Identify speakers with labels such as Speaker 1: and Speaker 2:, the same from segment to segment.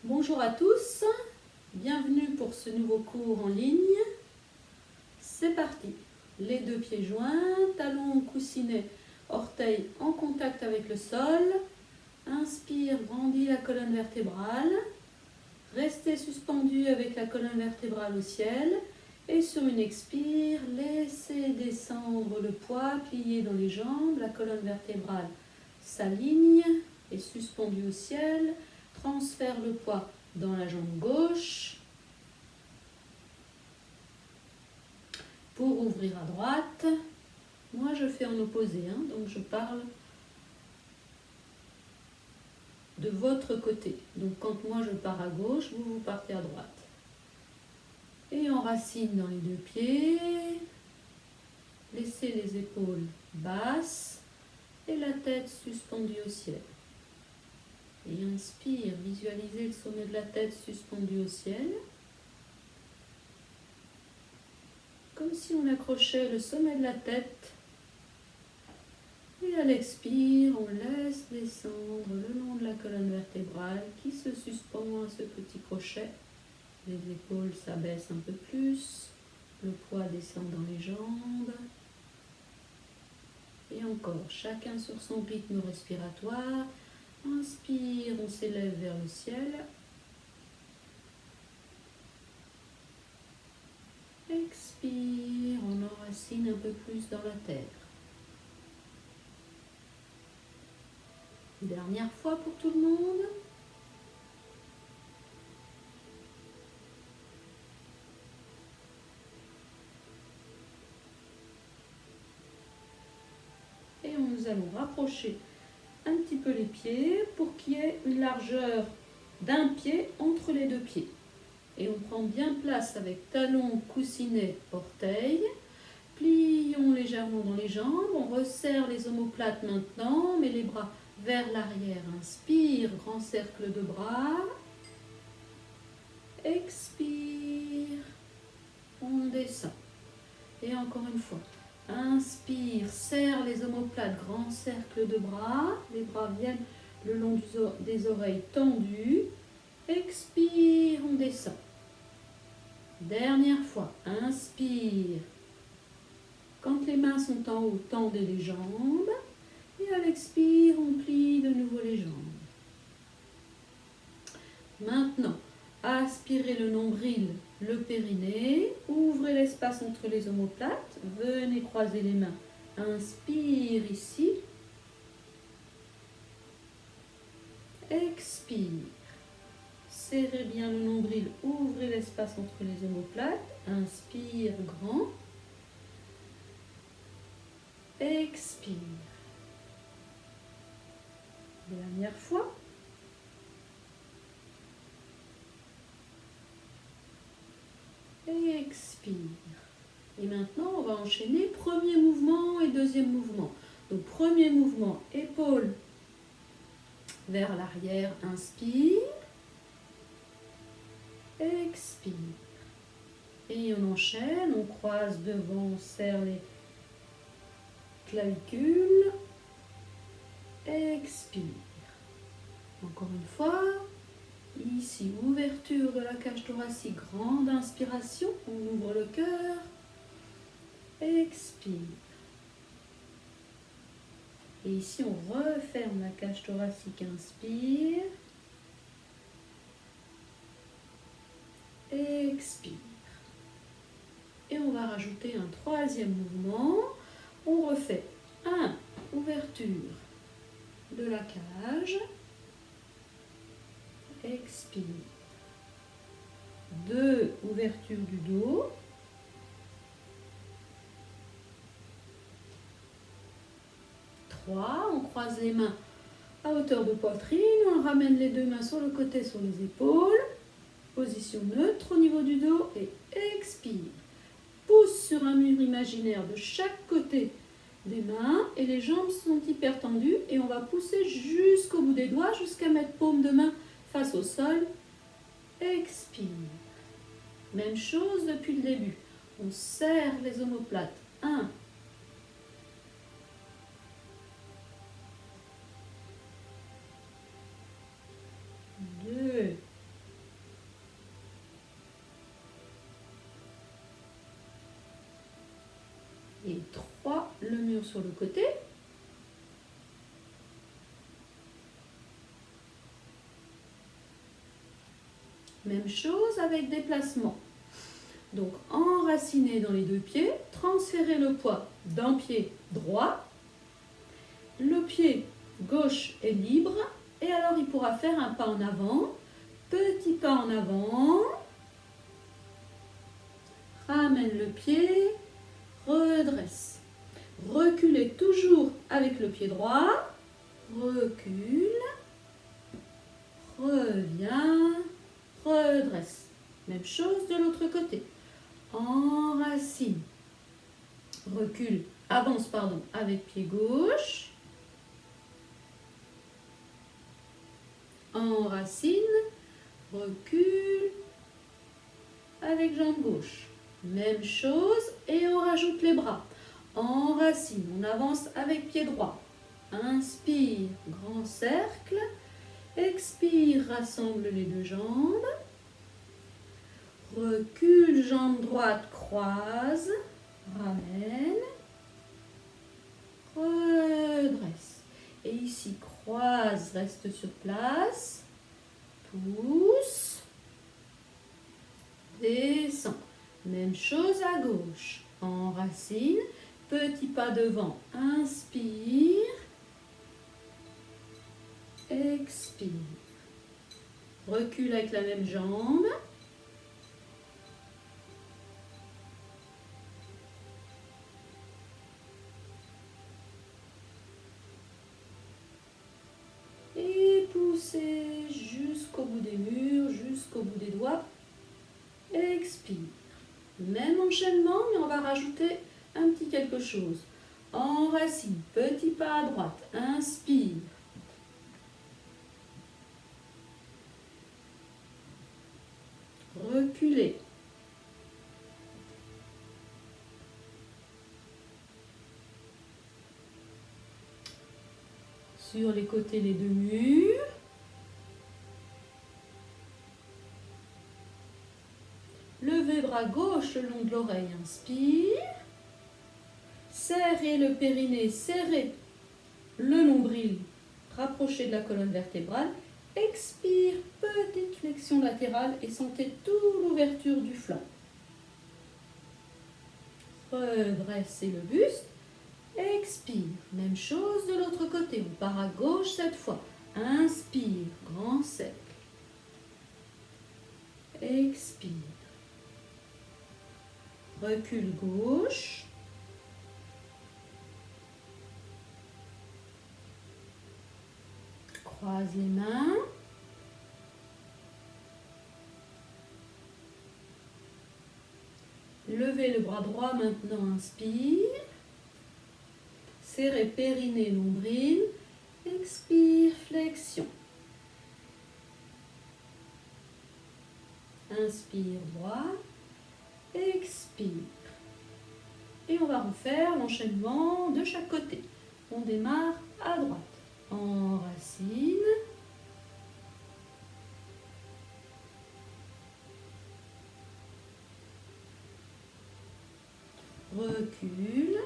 Speaker 1: Bonjour à tous, bienvenue pour ce nouveau cours en ligne. C'est parti, les deux pieds joints, talons coussinets, orteils en contact avec le sol. Inspire, grandis la colonne vertébrale. Restez suspendu avec la colonne vertébrale au ciel. Et sur une expire, laissez descendre le poids, plié dans les jambes. La colonne vertébrale s'aligne et suspendue au ciel. Transfère le poids dans la jambe gauche pour ouvrir à droite. Moi je fais en opposé, donc je parle de votre côté. Donc quand moi je pars à gauche, vous partez à droite. Et enracine dans les deux pieds. Laissez les épaules basses et la tête suspendue au ciel. Et inspire, visualisez le sommet de la tête suspendu au ciel. Comme si on accrochait le sommet de la tête. Et à l'expire, on laisse descendre le long de la colonne vertébrale qui se suspend à ce petit crochet. Les épaules s'abaissent un peu plus. Le poids descend dans les jambes. Et encore, chacun sur son rythme respiratoire. Inspire, on s'élève vers le ciel. Expire, on enracine un peu plus dans la terre. Dernière fois pour tout le monde. Et nous allons rapprocher un petit peu les pieds pour qu'il y ait une largeur d'un pied entre les deux pieds. Et on prend bien place avec talons, coussinets, orteils. Plions légèrement dans les jambes. On resserre les omoplates maintenant. On met les bras vers l'arrière. Inspire, grand cercle de bras. Expire. On descend. Et encore une fois. Inspire, serre les omoplates, grand cercle de bras. Les bras viennent le long des oreilles tendues. Expire, on descend. Dernière fois, inspire. Quand les mains sont en haut, tendez les jambes. Et à l'expire, on plie de nouveau les jambes. Maintenant, aspirez le nombril, le périnée. Ouvrez l'espace entre les omoplates. Venez croiser les mains. Inspire ici. Expire. Serrez bien le nombril. Ouvrez l'espace entre les omoplates. Inspire grand. Expire. Dernière fois. Et expire. Et maintenant, on va enchaîner premier mouvement et deuxième mouvement. Donc, premier mouvement, épaules vers l'arrière, inspire. Expire. Et on enchaîne, on croise devant, on serre les clavicules. Expire. Encore une fois. Ici, ouverture de la cage thoracique, grande inspiration, on ouvre le cœur. Expire. Et ici, on referme la cage thoracique, inspire. Expire. Et on va rajouter un troisième mouvement. On refait 1. Ouverture de la cage. Expire. 2. Ouverture du dos. 3. On croise les mains à hauteur de poitrine. On ramène les deux mains sur le côté, sur les épaules. Position neutre au niveau du dos et expire. Pousse sur un mur imaginaire de chaque côté des mains et les jambes sont hyper tendues et on va pousser jusqu'au bout des doigts jusqu'à mettre paume de main face au sol. Expire. Même chose depuis le début. On serre les omoplates. 1. 2. Et 3, le mur sur le côté. Même chose avec déplacement. Donc enraciner dans les deux pieds, transférer le poids d'un pied droit. Le pied gauche est libre et alors il pourra faire un pas en avant. Petit pas en avant. Ramène le pied, redresse. Reculez toujours avec le pied droit. Recule. Reviens. Redresse. Même chose de l'autre côté. Enracine. Recule. Avance, pardon, avec pied gauche. Enracine. Recule. Avec jambe gauche. Même chose et on rajoute les bras. Enracine. On avance avec pied droit. Inspire. Grand cercle. Expire, rassemble les deux jambes. Recule, jambe droite, croise. Ramène. Redresse. Et ici, croise, reste sur place. Pousse. Descend. Même chose à gauche. Enracine. Petit pas devant. Inspire. Expire. Recule avec la même jambe. Et poussez jusqu'au bout des murs, jusqu'au bout des doigts. Expire. Même enchaînement, mais on va rajouter un petit quelque chose. Enracine. Petit pas à droite. Inspire. Reculez. Sur les côtés, les deux murs. Levez bras gauche le long de l'oreille. Inspire. Serrez le périnée, serrez le nombril. Rapprochez de la colonne vertébrale. Expire, petite flexion latérale et sentez toute l'ouverture du flanc. Redressez le buste. Expire. Même chose de l'autre côté. On part à gauche cette fois. Inspire, grand cercle. Expire. Recule gauche. Croise les mains. Levez le bras droit maintenant, inspire. Serrez périnée, nombril. Expire, flexion. Inspire, droit. Expire. Et on va refaire l'enchaînement de chaque côté. On démarre à droite. Enracine. Recule.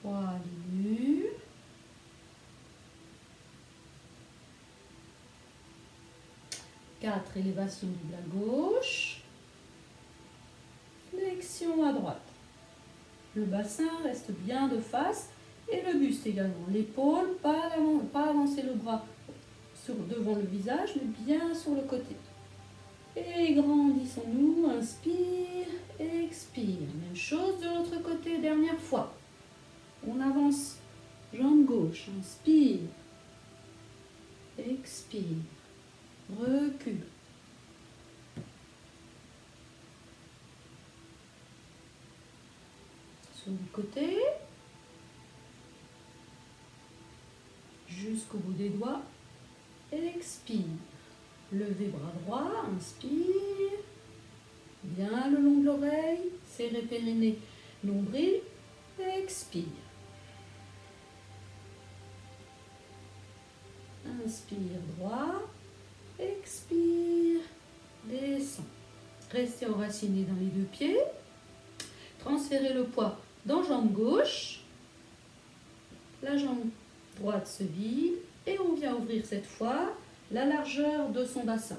Speaker 1: Trois, les murs. Quatre, élévation du bras gauche. Flexion à droite. Le bassin reste bien de face et le buste également. L'épaule, pas avancer le bras devant le visage, mais bien sur le côté. Et grandissons-nous, inspire, expire. Même chose de l'autre côté, dernière fois. On avance, jambe gauche, inspire, expire, recule. Sur le côté, jusqu'au bout des doigts, expire. Levez bras droit, inspire, bien le long de l'oreille, serrez périnée, nombril, expire. Inspire droit, expire, descend. Restez enraciné dans les deux pieds. Transférez le poids dans jambe gauche. La jambe droite se vide et on vient ouvrir cette fois la largeur de son bassin.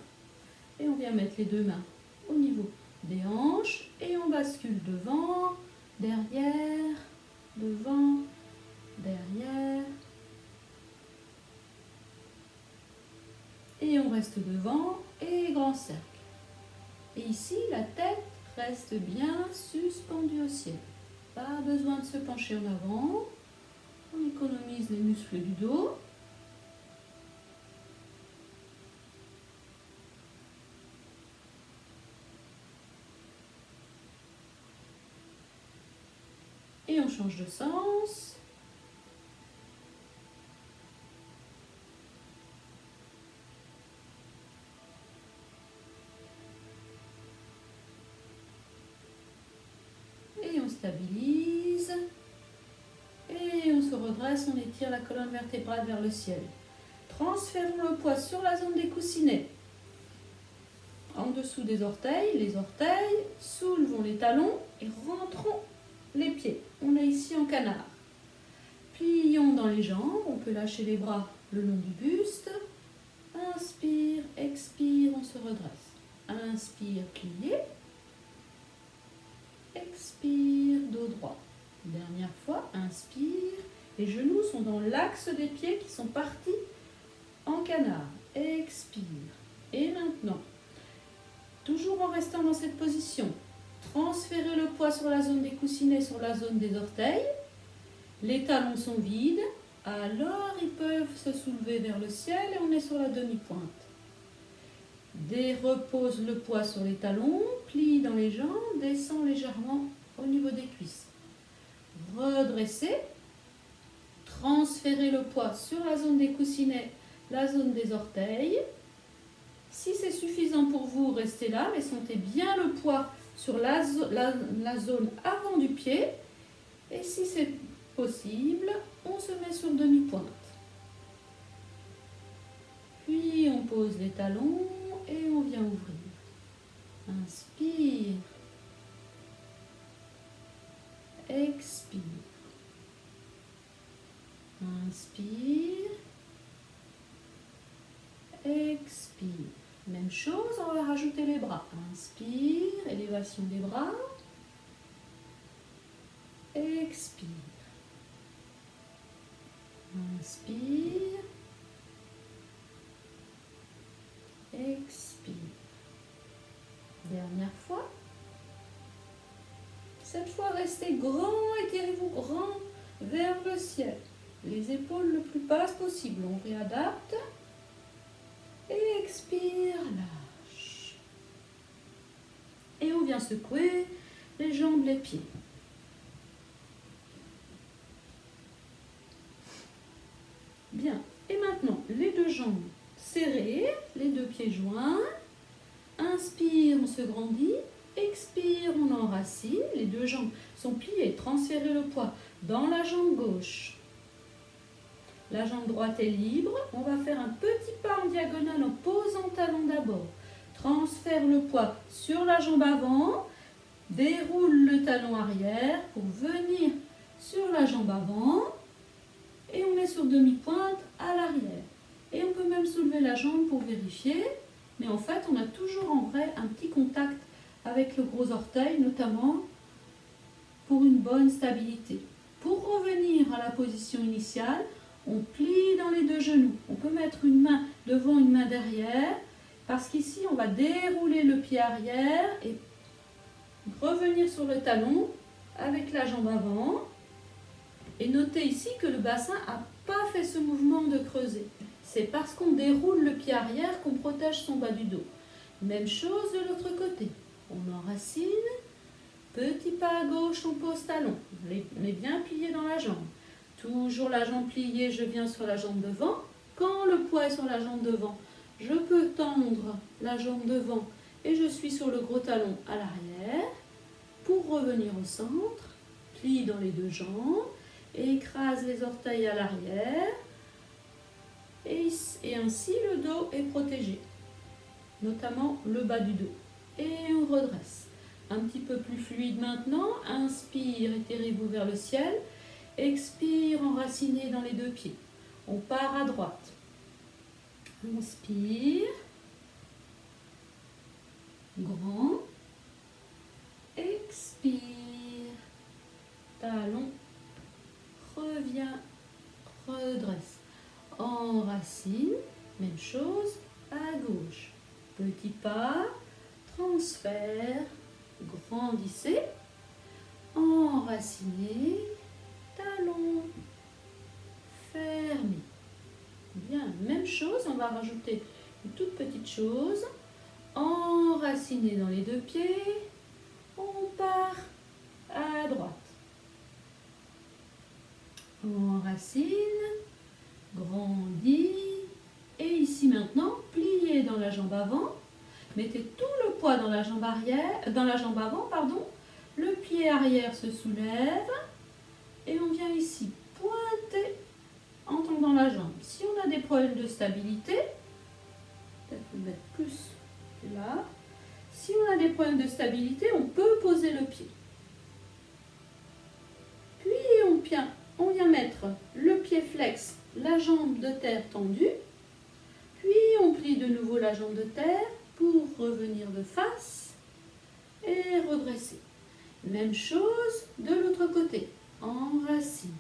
Speaker 1: Et on vient mettre les deux mains au niveau des hanches et on bascule devant, derrière, devant, derrière. Et on reste devant et grand cercle. Et ici, la tête reste bien suspendue au ciel. Pas besoin de se pencher en avant. On économise les muscles du dos. Et on change de sens. Et on stabilise. Et on se redresse, on étire la colonne vertébrale vers le ciel. Transférons le poids sur la zone des coussinets. En dessous des orteils, les orteils, soulevons les talons et rentrons les pieds. On est ici en canard. Plions dans les jambes, on peut lâcher les bras le long du buste. Inspire, expire, on se redresse. Inspire, plié. Expire, dos droit. Dernière fois, inspire. Les genoux sont dans l'axe des pieds qui sont partis en canard. Expire. Et maintenant, toujours en restant dans cette position, transférez le poids sur la zone des coussinets, sur la zone des orteils. Les talons sont vides, alors ils peuvent se soulever vers le ciel et on est sur la demi-pointe. Repose le poids sur les talons, plie dans les jambes, descend légèrement au niveau des cuisses. Redressez, transférez le poids sur la zone des coussinets, la zone des orteils. Si c'est suffisant pour vous, restez là, mais sentez bien le poids sur la zone avant du pied. Et si c'est possible, on se met sur demi-pointe. Puis on pose les talons et on vient ouvrir. Inspire. Expire. Inspire. Expire. Même chose, on va rajouter les bras. Inspire, élévation des bras. Expire. Inspire. Expire. Dernière fois. Cette fois, restez grand, étirez-vous grand vers le ciel. Les épaules le plus basses possible. On réadapte. Expire, lâche. Et on vient secouer les jambes, les pieds. Bien. Et maintenant, les deux jambes serrées, les deux pieds joints. Inspire, on se grandit. Expire, on enracine. Les deux jambes sont pliées. Transférez le poids dans la jambe gauche. La jambe droite est libre. On va faire un petit pas en diagonale en posant le talon d'abord. Transfère le poids sur la jambe avant. Déroule le talon arrière pour venir sur la jambe avant. Et on est sur demi-pointe à l'arrière. Et on peut même soulever la jambe pour vérifier. Mais en fait, on a toujours en vrai un petit contact avec le gros orteil, notamment pour une bonne stabilité. Pour revenir à la position initiale, on plie dans les deux genoux. On peut mettre une main devant, une main derrière, parce qu'ici, on va dérouler le pied arrière et revenir sur le talon avec la jambe avant. Et notez ici que le bassin n'a pas fait ce mouvement de creuser. C'est parce qu'on déroule le pied arrière qu'on protège son bas du dos. Même chose de l'autre côté. On enracine. Petit pas à gauche, on pose talon. On est bien plié dans la jambe. Toujours la jambe pliée, je viens sur la jambe devant. Quand le poids est sur la jambe devant, je peux tendre la jambe devant et je suis sur le gros talon à l'arrière. Pour revenir au centre, plie dans les deux jambes, écrase les orteils à l'arrière et ainsi le dos est protégé. notamment le bas du dos. Et on redresse. Un petit peu plus fluide maintenant. Inspire, étirez-vous vers le ciel. Expire, enraciné dans les deux pieds. On part à droite. Inspire. Grand. Expire. Talon. Reviens. Redresse. Enracine. Même chose à gauche. Petit pas. Transfert. Grandissez. Enracinez. Talon. Fermez. Bien, même chose. On va rajouter une toute petite chose. Enraciné dans les deux pieds, on part à droite. Enracine, grandit, et ici maintenant, pliez dans la jambe avant, mettez tout le poids dans la jambe arrière, dans la jambe avant, pardon. Le pied arrière se soulève, et on vient ici pointer en tendant la jambe. Si on a des problèmes de stabilité, peut-être le mettre plus là. Si on a des problèmes de stabilité, on peut poser le pied. Puis on vient mettre le pied flex, la jambe de terre tendue. Puis on plie de nouveau la jambe de terre pour revenir de face et redresser. Même chose de l'autre côté. Enracine.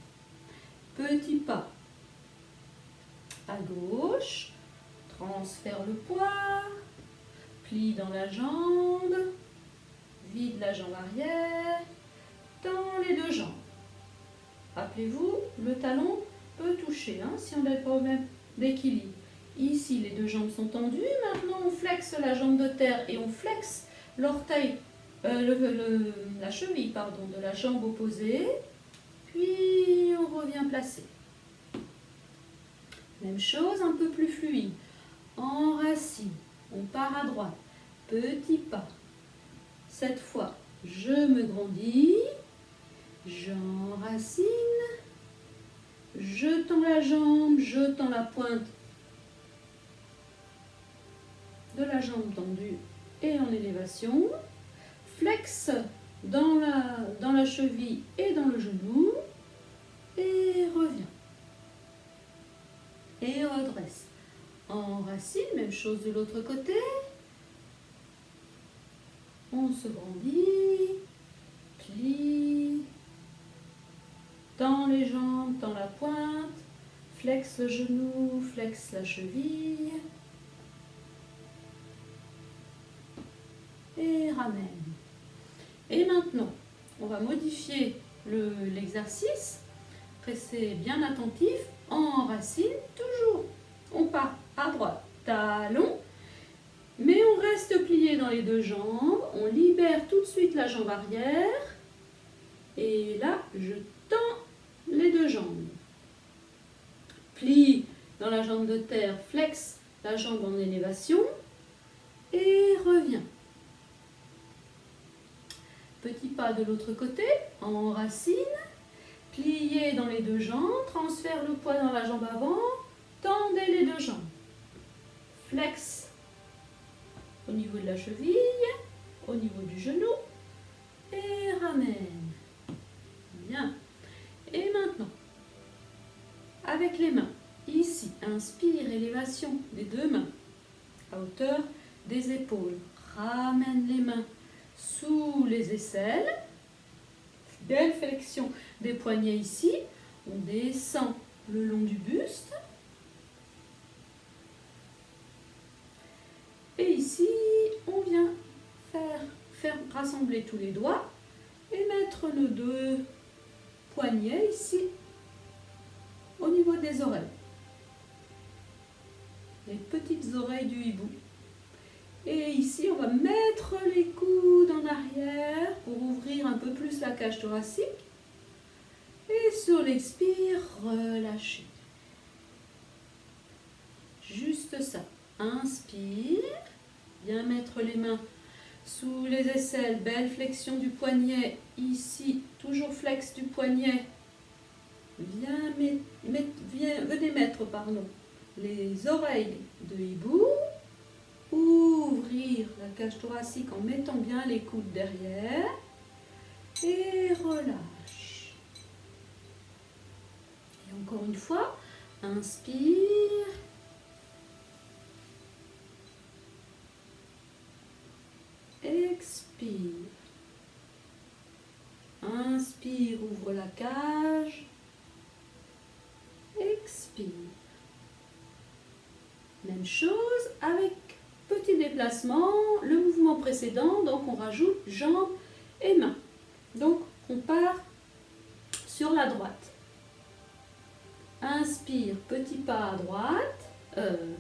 Speaker 1: Petit pas à gauche. Transfère le poids. Plie dans la jambe, vide la jambe arrière, tend les deux jambes. Rappelez-vous, le talon peut toucher si on a des problèmes d'équilibre. Ici, les deux jambes sont tendues. Maintenant, on flexe la jambe de terre et on flexe l'orteil, la cheville de la jambe opposée. Puis, on revient placer. Même chose, un peu plus fluide. Enracine. On part à droite. Petit pas. Cette fois, je me grandis. J'enracine. Je tends la jambe. Je tends la pointe de la jambe tendue et en élévation. Flex dans la cheville et dans le genou. Et reviens. Et redresse. Enracine, même chose de l'autre côté. On se grandit, plie, tend les jambes, tend la pointe, flex le genou, flex la cheville. Et ramène. Et maintenant, on va modifier l'exercice. Restez bien attentif. Enracine, toujours. On part à droite, talon, mais on reste plié dans les deux jambes. On libère tout de suite la jambe arrière. Et là, je tends les deux jambes. Plie dans la jambe de terre, flex la jambe en élévation et reviens. Petit pas de l'autre côté, enracine, pliez dans les deux jambes, transfère le poids dans la jambe avant, tendez les deux jambes. Flex au niveau de la cheville, au niveau du genou et ramène. Bien. Et maintenant, avec les mains, ici, inspire, élévation des deux mains à hauteur des épaules. Ramène les mains sous les aisselles. Belle flexion des poignets ici. On descend le long du buste. Et ici, on vient faire rassembler tous les doigts et mettre nos deux poignets ici au niveau des oreilles. Les petites oreilles du hibou. Et ici, on va mettre les coudes en arrière pour ouvrir un peu plus la cage thoracique. Et sur l'expire, relâchez. Juste ça. Inspire. Bien mettre les mains sous les aisselles. Belle flexion du poignet. Ici, toujours flex du poignet. Venez mettre les oreilles de hibou. Ouvrez ouvrir la cage thoracique en mettant bien les coudes derrière. Et relâche. Et encore une fois, inspire. Expire. Inspire, ouvre la cage. Expire. Même chose avec petit déplacement, le mouvement précédent, donc on rajoute jambes et mains. Donc on part sur la droite. Inspire, petit pas à droite.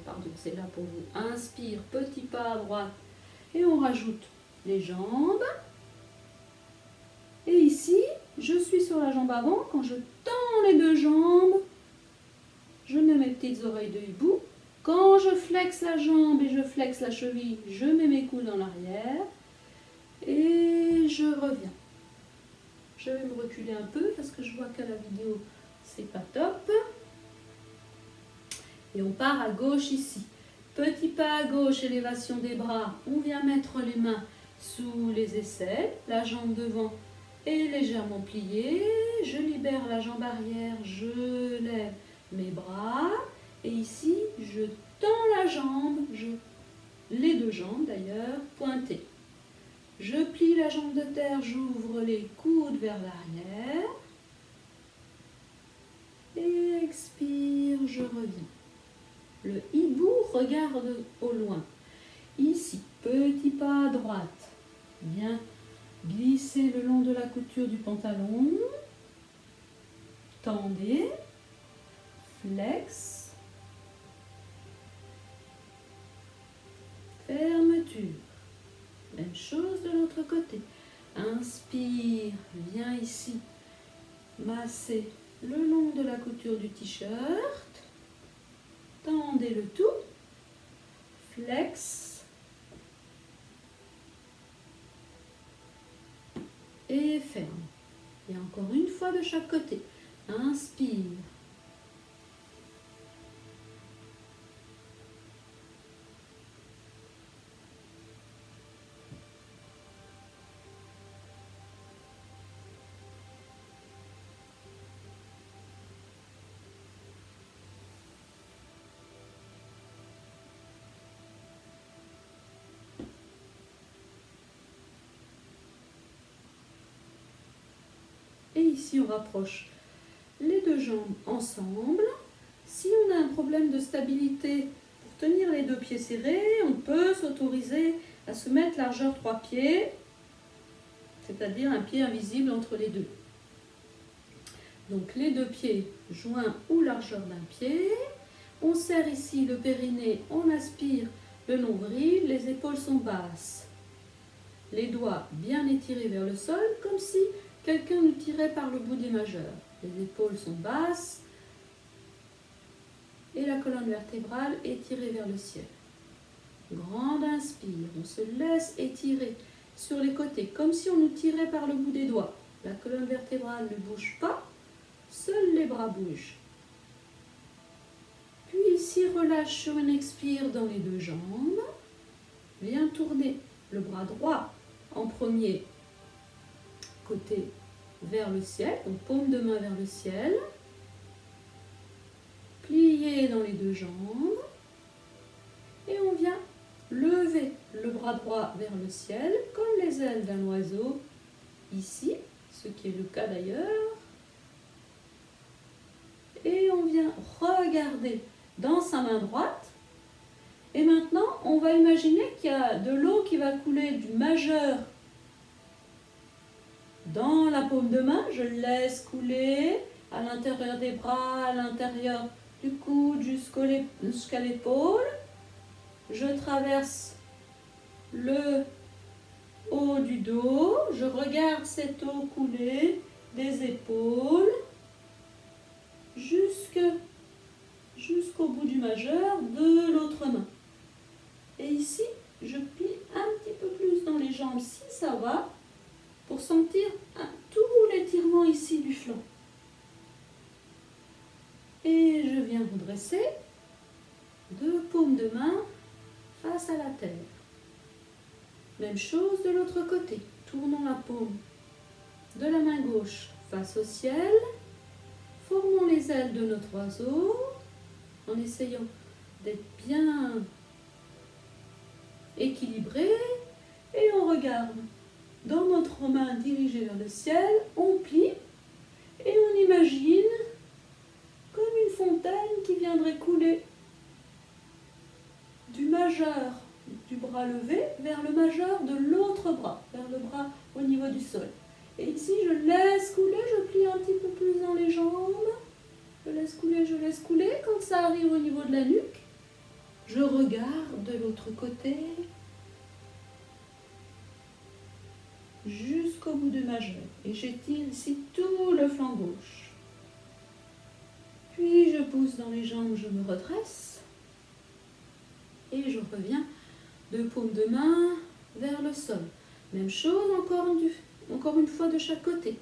Speaker 1: Pardon, c'est là pour vous. Inspire, petit pas à droite. Et on rajoute les jambes. Et ici, je suis sur la jambe avant. Quand je tends les deux jambes, je mets mes petites oreilles de hibou. Quand je flexe la jambe et je flexe la cheville, je mets mes coudes en arrière. Et je reviens. Je vais me reculer un peu parce que je vois qu'à la vidéo, c'est pas top. Et on part à gauche ici. Petit pas à gauche, élévation des bras. On vient mettre les mains sous les aisselles. La jambe devant est légèrement pliée. Je libère la jambe arrière. Je lève mes bras. Et ici, je tends la jambe. Les deux jambes d'ailleurs, pointées. Je plie la jambe de terre. J'ouvre les coudes vers l'arrière. Et expire, je reviens. Le hibou regarde au loin. Ici, petit pas à droite. Viens glisser le long de la couture du pantalon. Tendez. Flex. Fermeture. Même chose de l'autre côté. Inspire, viens ici. Masser le long de la couture du t-shirt. Tendez le tout. Flex. Et ferme. Et encore une fois de chaque côté. Inspire. Et ici, on rapproche les deux jambes ensemble. Si on a un problème de stabilité pour tenir les deux pieds serrés, on peut s'autoriser à se mettre largeur 3 pieds, c'est-à-dire un pied invisible entre les deux. Donc les deux pieds joints ou largeur d'un pied. On serre ici le périnée, on aspire le nombril, les épaules sont basses. Les doigts bien étirés vers le sol, comme si quelqu'un nous tirait par le bout des majeurs. Les épaules sont basses et la colonne vertébrale étirée vers le ciel. Grande inspire, on se laisse étirer sur les côtés, comme si on nous tirait par le bout des doigts. La colonne vertébrale ne bouge pas, seuls les bras bougent. Puis ici, relâche sur une expire dans les deux jambes. Viens tourner le bras droit en premier côté vers le ciel, donc paume de main vers le ciel. Plier dans les deux jambes. Et on vient lever le bras droit vers le ciel, comme les ailes d'un oiseau, ici, ce qui est le cas d'ailleurs. Et on vient regarder dans sa main droite. Et maintenant, on va imaginer qu'il y a de l'eau qui va couler du majeur dans la paume de main. Je laisse couler à l'intérieur des bras, à l'intérieur du coude jusqu'à l'épaule. Je traverse le haut du dos. Je regarde cette eau couler des épaules jusqu'au bout du majeur de l'autre main. Et ici, je plie un petit peu plus dans les jambes si ça va, pour sentir tout l'étirement ici du flanc. Et je viens redresser deux paumes de main face à la terre. Même chose de l'autre côté. Tournons la paume de la main gauche face au ciel. Formons les ailes de notre oiseau en essayant d'être bien équilibré. Et on regarde dans notre main dirigée vers le ciel, on plie et on imagine comme une fontaine qui viendrait couler du majeur du bras levé vers le majeur de l'autre bras, vers le bras au niveau du sol. Et ici, je laisse couler, je plie un petit peu plus dans les jambes, je laisse couler. Quand ça arrive au niveau de la nuque, je regarde de l'autre côté jusqu'au bout du majeur et j'étire ici tout le flanc gauche. Puis je pousse dans les jambes, je me redresse et je reviens de paume de main vers le sol. Même chose encore une fois de chaque côté.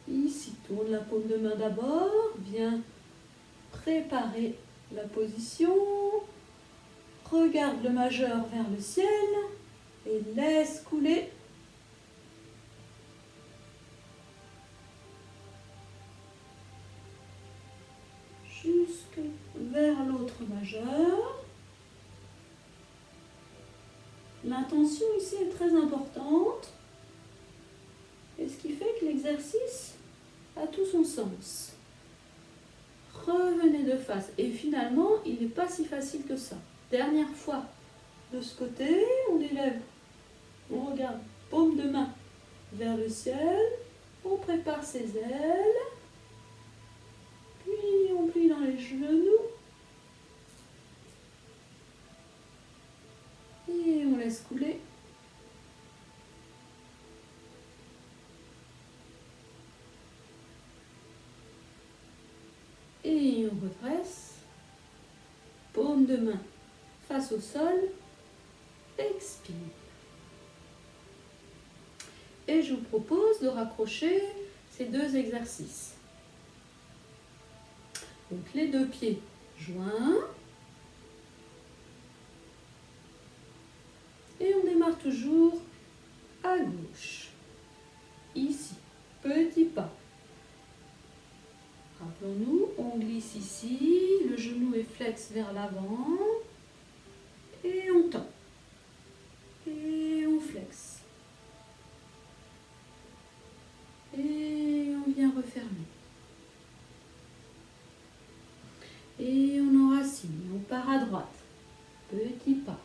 Speaker 1: Ici, tourne la paume de main d'abord, viens préparer la position, regarde le majeur vers le ciel et laisse couler. Jusque vers l'autre majeur. L'intention ici est très importante et ce qui fait que l'exercice a tout son sens. Revenez de face et finalement il n'est pas si facile que ça. Dernière fois de ce côté, on élève, on regarde, paume de main vers le ciel, on prépare ses ailes, puis on plie dans les genoux et on laisse couler. Et on redresse, paume de main face au sol, expire. Et je vous propose de raccrocher ces deux exercices. Donc les deux pieds joints. Et on démarre toujours à gauche. Ici, petit pas. Rappelons-nous, on glisse ici, le genou est flex vers l'avant. Et on tend. Et on flexe. Et on vient refermer. Et on enracine, on part à droite. Petit pas.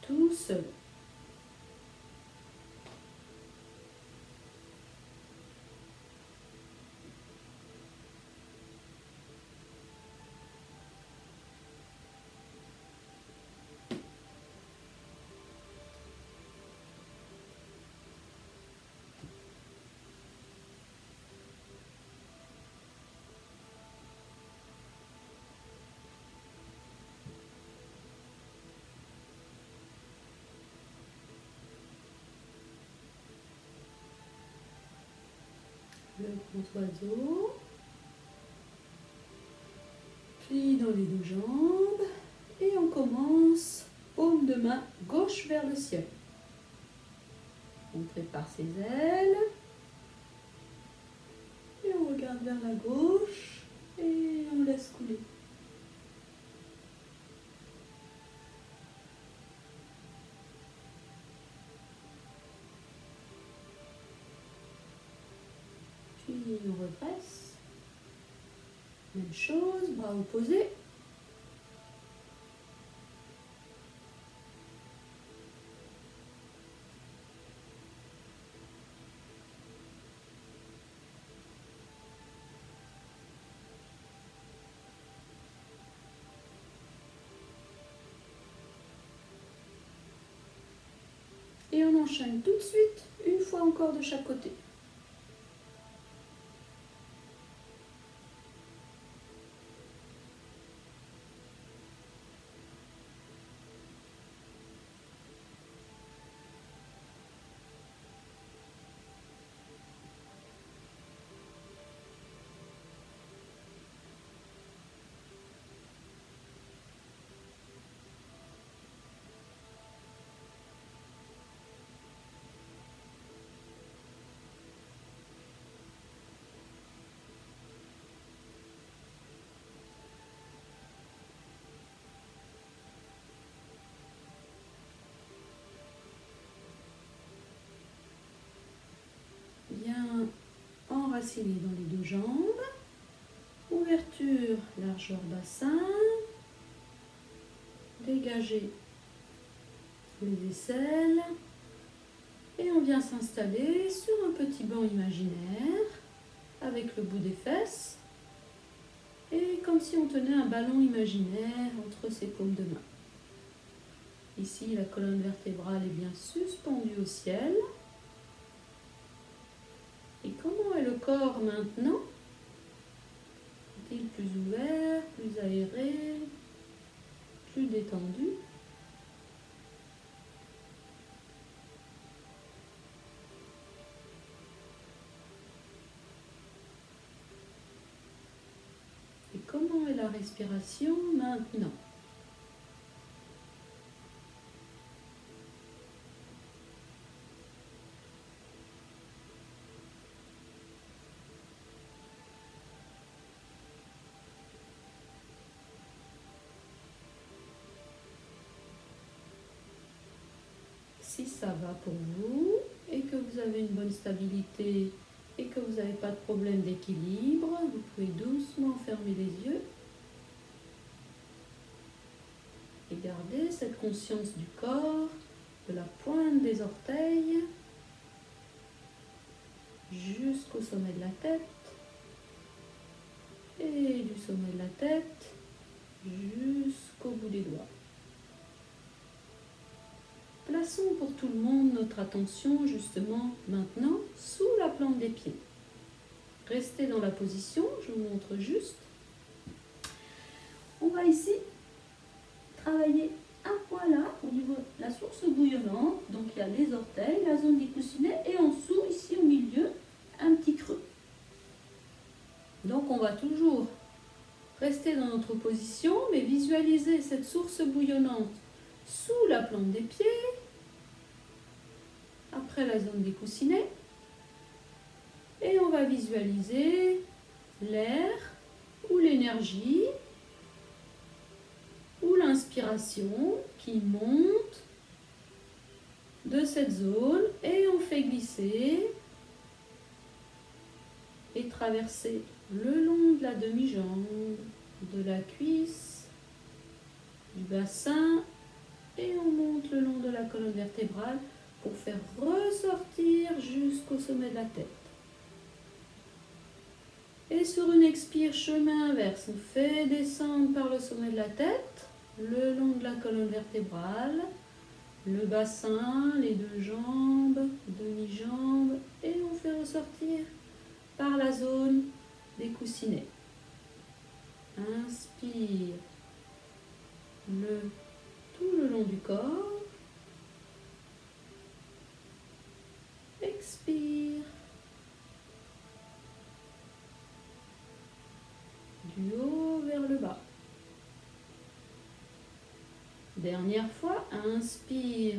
Speaker 1: Tout seul. Le grand oiseau, plie dans les deux jambes et on commence paume de main gauche vers le ciel. On prépare ses ailes et on regarde vers la gauche et on laisse couler. Puis on redresse. Même chose, bras opposés. Et on enchaîne tout de suite, une fois encore de chaque côté. enraciné dans les deux jambes. Ouverture, largeur bassin. Dégager les aisselles. Et on vient s'installer sur un petit banc imaginaire avec le bout des fesses. Et comme si on tenait un ballon imaginaire entre ses paumes de main. Ici, la colonne vertébrale est bien suspendue au ciel. Et comment est le corps maintenant? Est-il plus ouvert, plus aéré, plus détendu? Et comment est la respiration maintenant? Si ça va pour vous et que vous avez une bonne stabilité et que vous n'avez pas de problème d'équilibre, vous pouvez doucement fermer les yeux et garder cette conscience du corps, de la pointe des orteils jusqu'au sommet de la tête et du sommet de la tête jusqu'au bout des doigts. Plaçons pour tout le monde notre attention justement maintenant sous la plante des pieds. Restez dans la position, je vous montre juste. On va ici travailler un point là au niveau de la source bouillonnante. Donc il y a les orteils, la zone des coussinets et en dessous, ici au milieu, un petit creux. Donc on va toujours rester dans notre position, mais visualiser cette source bouillonnante sous la plante des pieds, après la zone des coussinets, et on va visualiser l'air ou l'énergie ou l'inspiration qui monte de cette zone et on fait glisser et traverser le long de la demi-jambe, de la cuisse, du bassin et on monte le long de la colonne vertébrale pour faire ressortir jusqu'au sommet de la tête. Et sur une expire chemin inverse, on fait descendre par le sommet de la tête, le long de la colonne vertébrale, le bassin, les deux jambes, demi-jambes, et on fait ressortir par la zone des coussinets. Inspire tout le long du corps. Expire. Du haut vers le bas. Dernière fois, inspire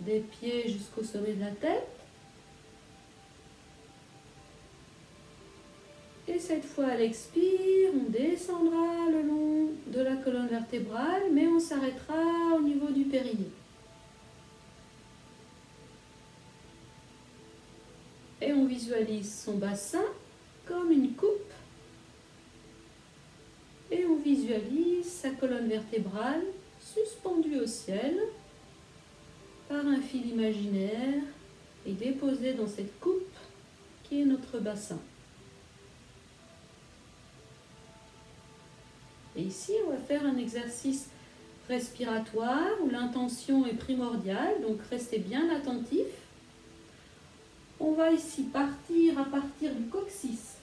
Speaker 1: des pieds jusqu'au sommet de la tête. Et cette fois, à l'expire, on descendra le long de la colonne vertébrale, mais on s'arrêtera au niveau du périnée. Et on visualise son bassin comme une coupe. Et on visualise sa colonne vertébrale suspendue au ciel par un fil imaginaire et déposée dans cette coupe qui est notre bassin. Et ici, on va faire un exercice respiratoire où l'intention est primordiale, donc restez bien attentifs. On va ici partir à partir du coccyx.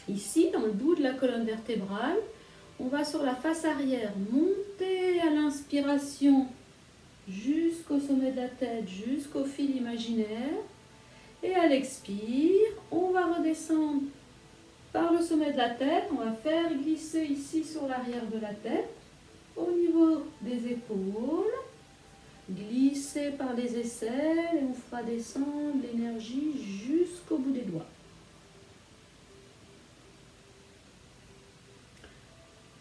Speaker 1: Ici, dans le bout de la colonne vertébrale, on va sur la face arrière monter à l'inspiration jusqu'au sommet de la tête, jusqu'au fil imaginaire. Et à l'expire, on va redescendre par le sommet de la tête. On va faire glisser ici sur l'arrière de la tête, au niveau des épaules. Glisser par les aisselles et on fera descendre l'énergie jusqu'au bout des doigts.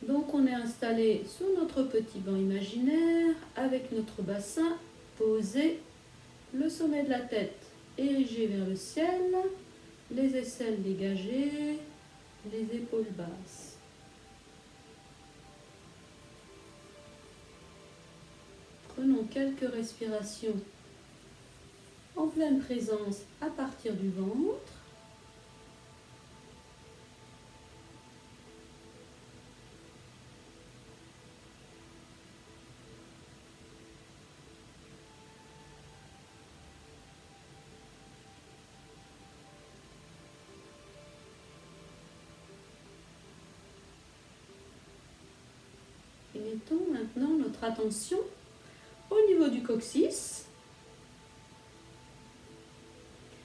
Speaker 1: Donc on est installé sur notre petit banc imaginaire avec notre bassin posé, le sommet de la tête érigé vers le ciel, les aisselles dégagées, les épaules basses. Prenons quelques respirations en pleine présence à partir du ventre. Et mettons maintenant notre attention au niveau du coccyx.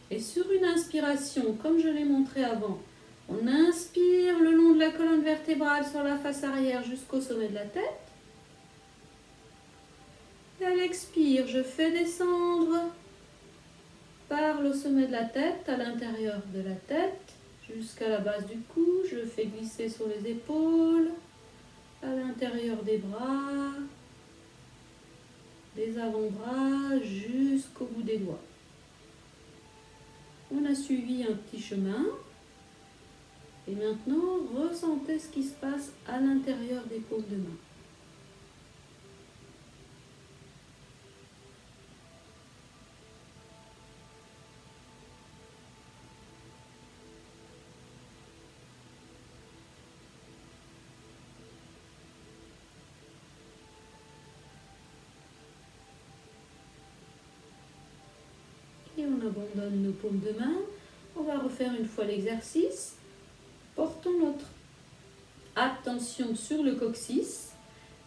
Speaker 1: Et sur une inspiration, comme je l'ai montré avant, on inspire le long de la colonne vertébrale sur la face arrière jusqu'au sommet de la tête. Et à l'expire, je fais descendre par le sommet de la tête, à l'intérieur de la tête, jusqu'à la base du cou. Je fais glisser sur les épaules, à l'intérieur des bras, des avant-bras, jusqu'au bout des doigts. On a suivi un petit chemin. Et maintenant, ressentez ce qui se passe à l'intérieur des paumes de main. Et on abandonne nos paumes de main. On va refaire une fois l'exercice. Portons notre attention sur le coccyx.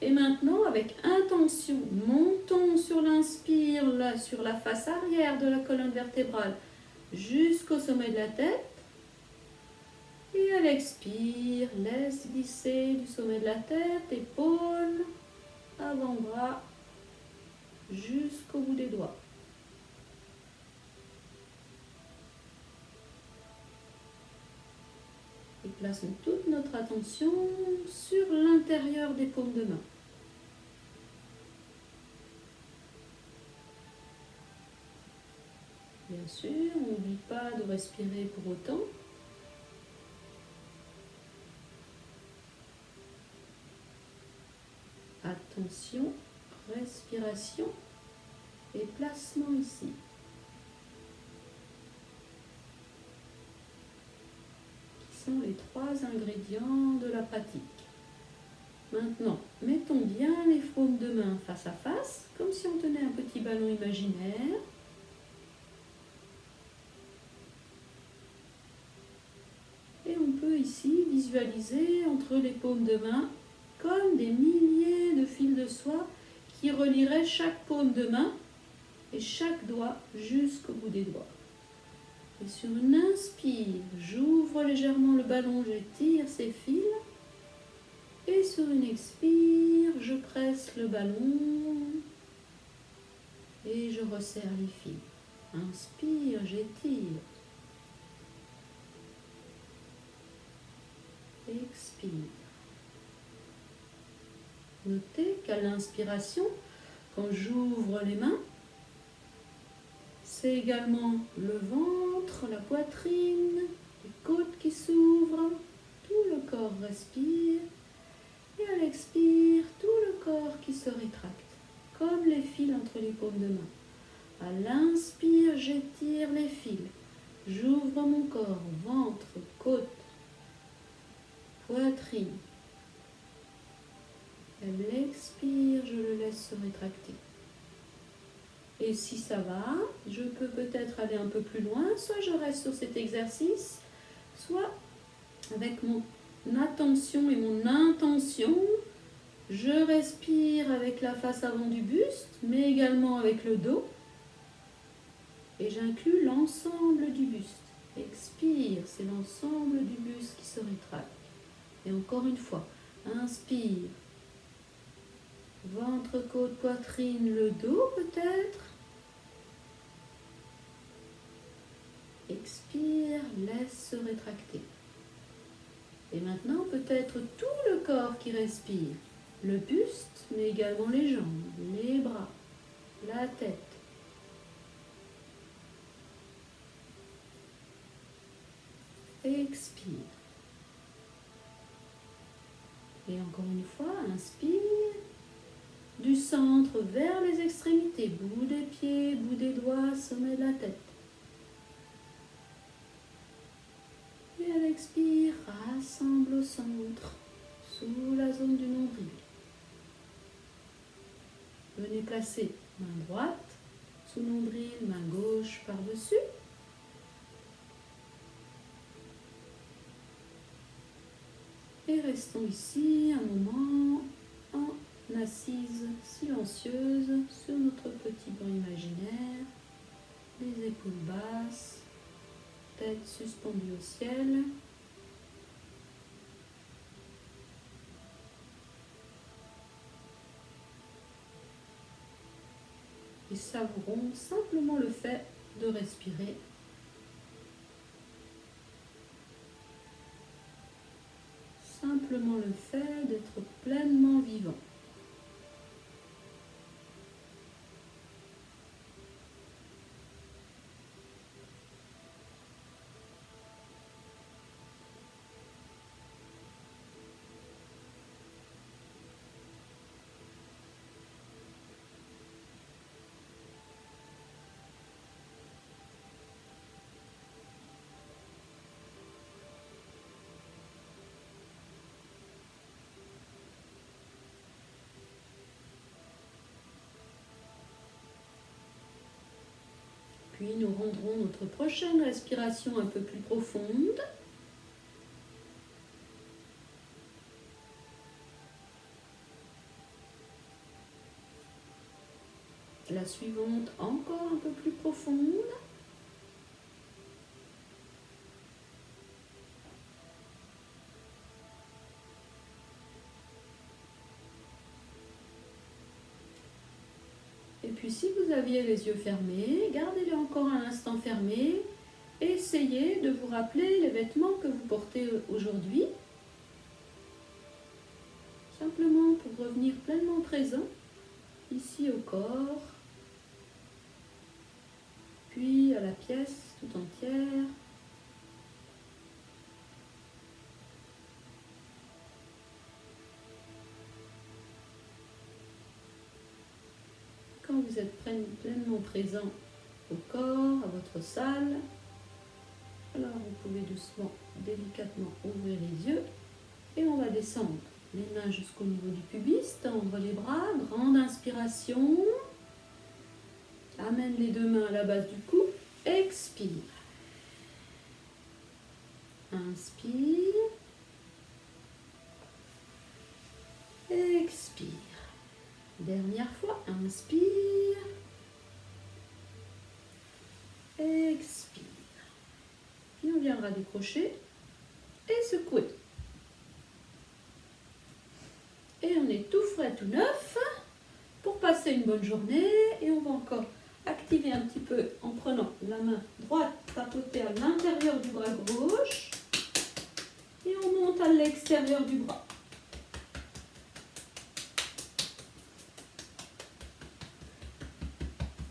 Speaker 1: Et maintenant, avec intention, montons sur l'inspire, là, sur la face arrière de la colonne vertébrale, jusqu'au sommet de la tête. Et à l'expire, laisse glisser du sommet de la tête, épaules, avant-bras, jusqu'au bout des doigts. Et plaçons toute notre attention sur l'intérieur des paumes de main. Bien sûr, on n'oublie pas de respirer pour autant. Attention, respiration et placement ici. Sont les 3 ingrédients de la pratique. Maintenant, mettons bien les paumes de main face à face, comme si on tenait un petit ballon imaginaire. Et on peut ici visualiser entre les paumes de main comme des milliers de fils de soie qui relieraient chaque paume de main et chaque doigt jusqu'au bout des doigts. Et sur une inspire, j'ouvre légèrement le ballon, j'étire ces fils. Et sur une expire, je presse le ballon et je resserre les fils. Inspire, j'étire. Expire. Notez qu'à l'inspiration, quand j'ouvre les mains, c'est également le ventre, la poitrine, les côtes qui s'ouvrent, tout le corps respire. Et à l'expire, tout le corps qui se rétracte, comme les fils entre les paumes de main. À l'inspire, j'étire les fils. J'ouvre mon corps, ventre, côte, poitrine. À l'expire, je le laisse se rétracter. Et si ça va, je peux peut-être aller un peu plus loin, soit je reste sur cet exercice, soit avec mon attention et mon intention, je respire avec la face avant du buste, mais également avec le dos, et j'inclus l'ensemble du buste. Expire, c'est l'ensemble du buste qui se rétracte. Et encore une fois, inspire. Ventre, côte, poitrine, le dos peut-être. Expire, laisse se rétracter. Et maintenant peut-être tout le corps qui respire. Le buste, mais également les jambes, les bras, la tête. expire. Et encore une fois, inspire. Du centre vers les extrémités, bout des pieds, bout des doigts, sommet de la tête. Et à l'expire, rassemble au centre, sous la zone du nombril. Venez placer main droite sous nombril, main gauche par-dessus. Et restons ici un moment en assise silencieuse sur notre petit banc imaginaire, les épaules basses, tête suspendue au ciel. Et savourons simplement le fait de respirer. Simplement le fait d'être pleinement vivant. Puis nous rendrons notre prochaine respiration un peu plus profonde. La suivante encore un peu plus profonde. Et puis si vous aviez les yeux fermés, gardez-les encore un instant fermés. Essayez de vous rappeler les vêtements que vous portez aujourd'hui. Simplement pour revenir pleinement présent, ici au corps, puis à la pièce tout entière. Quand vous êtes pleinement présent au corps, à votre salle, alors vous pouvez doucement, délicatement ouvrir les yeux et on va descendre les mains jusqu'au niveau du pubis, tendre les bras, grande inspiration, amène les deux mains à la base du cou, expire, inspire, expire. Dernière fois, inspire, expire. Puis on viendra décrocher et secouer. Et on est tout frais, tout neuf pour passer une bonne journée. Et on va encore activer un petit peu en prenant la main droite, tapoter à l'intérieur du bras gauche. Et on monte à l'extérieur du bras.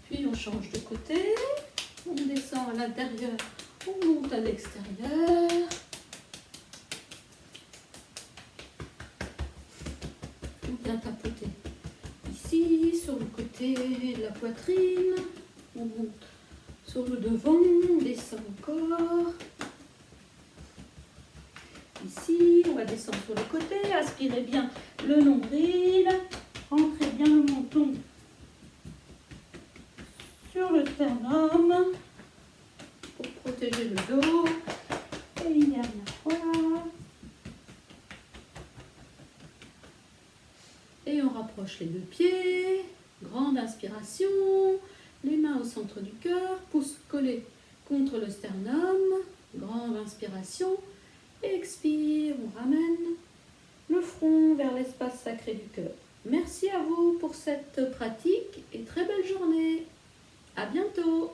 Speaker 1: Puis on change de côté, on descend à l'intérieur, on monte à l'extérieur. On vient tapoter ici, sur le côté de la poitrine, on monte sur le devant, on descend encore. Ici, on va descendre sur le côté, aspirez bien le nombril, rentrez bien le menton sur le sternum pour protéger le dos. Et une dernière fois. Et on rapproche les deux pieds. Grande inspiration. Les mains au centre du cœur. Pouce collé contre le sternum. Grande inspiration. Expire. On ramène le front vers l'espace sacré du cœur. Merci à vous pour cette pratique et très belle journée. À bientôt!